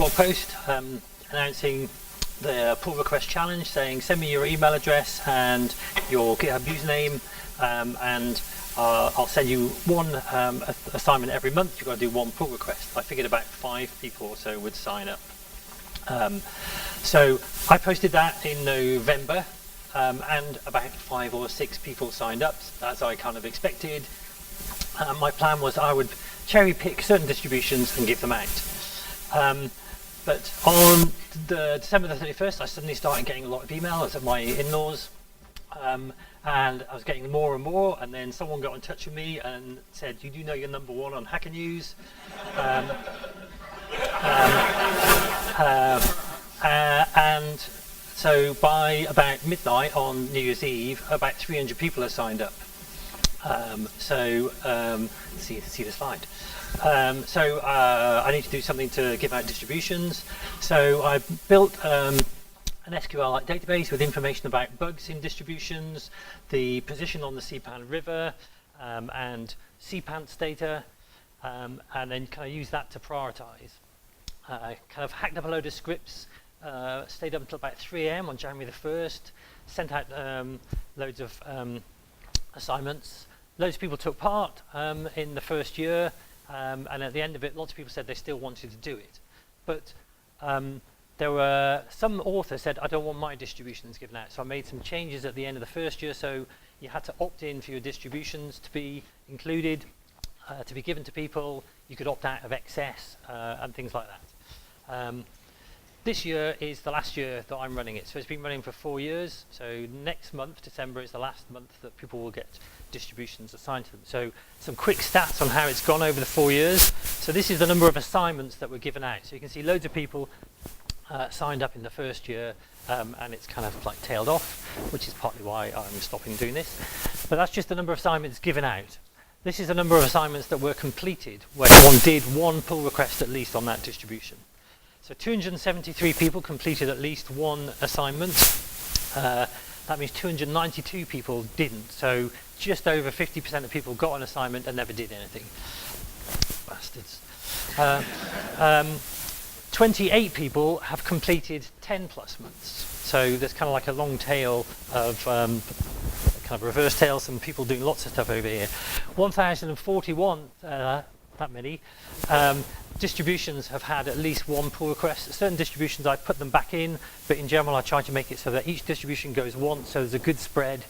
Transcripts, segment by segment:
blog post announcing the pull request challenge, saying send me your email address and your GitHub username, and I'll send you one assignment every month. You've got to do one pull request. I figured about 5 people or so would sign up. So I posted that in November, and about 5 or 6 people signed up, as I kind of expected. My plan was I would cherry pick certain distributions and give them out. But on December the 31st, I suddenly started getting a lot of emails at my in-laws, and I was getting more and more, and then someone got in touch with me and said, you do know you're number 1 on Hacker News. And so by about midnight on New Year's Eve, about 300 people have signed up. See the slide. I need to do something to give out distributions. So I built an SQLite database with information about bugs in distributions, the position on the CPAN river, and CPAN data, and then kind of use that to prioritize. I kind of hacked up a load of scripts, stayed up until about 3 AM on January the 1st, sent out loads of assignments. Loads of people took part in the first year, and at the end of it, lots of people said they still wanted to do it. But there were some authors said, I don't want my distributions given out. So I made some changes at the end of the first year. So you had to opt in for your distributions to be included, to be given to people. You could opt out of excess and things like that. This year is the last year that I'm running it. So it's been running for 4 years. So next month, December, is the last month that people will get distributions assigned to them. So some quick stats on how it's gone over the 4 years. So this is the number of assignments that were given out. So you can see loads of people signed up in the first year, and it's kind of like tailed off, which is partly why I'm stopping doing this. But that's just the number of assignments given out. This is the number of assignments that were completed, where someone did one pull request at least on that distribution. So 273 people completed at least one assignment. That means 292 people didn't. So just over 50% of people got an assignment and never did anything. Bastards. 28 people have completed 10 plus months. So there's kind of like a long tail of kind of reverse tail, some people doing lots of stuff over here. 1,041, that many, distributions have had at least one pull request. Certain distributions I put them back in, but in general I try to make it so that each distribution goes once, so there's a good spread.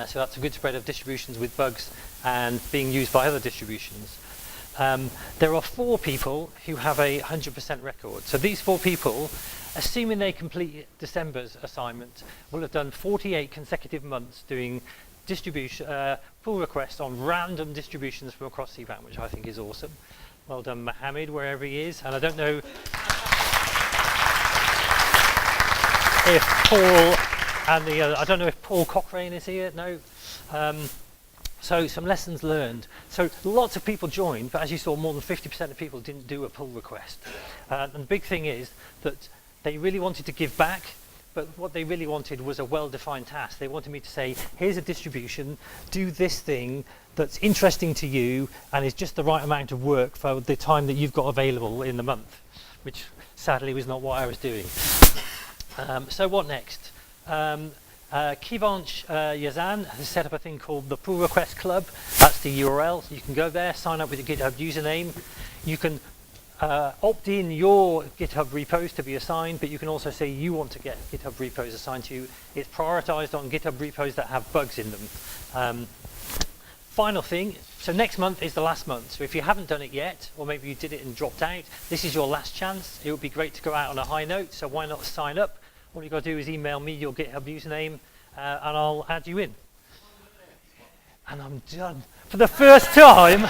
So that's a good spread of distributions with bugs and being used by other distributions. There are 4 people who have a 100% record. So these 4 people, assuming they complete December's assignment, will have done 48 consecutive months doing distribution pull requests on random distributions from across CPAN, which I think is awesome. Well done, Mohammed, wherever he is. And I don't know if Paul and the other, I don't know if Paul Cochrane is here. No. So some lessons learned. So lots of people joined, but as you saw, more than 50% of people didn't do a pull request. And the big thing is that they really wanted to give back, but what they really wanted was a well-defined task. They wanted me to say, here's a distribution, do this thing that's interesting to you and is just the right amount of work for the time that you've got available in the month, which sadly was not what I was doing. So what next? Kivanch Yazan has set up a thing called the Pull Request Club. That's the URL. You can go there, sign up with your GitHub username. You can opt in your GitHub repos to be assigned, but you can also say you want to get GitHub repos assigned to you. It's prioritized on GitHub repos that have bugs in them. Final thing, so next month is the last month. So if you haven't done it yet, or maybe you did it and dropped out, this is your last chance. It would be great to go out on a high note, so why not sign up? All you've got to do is email me your GitHub username, and I'll add you in. And I'm done. For the first time,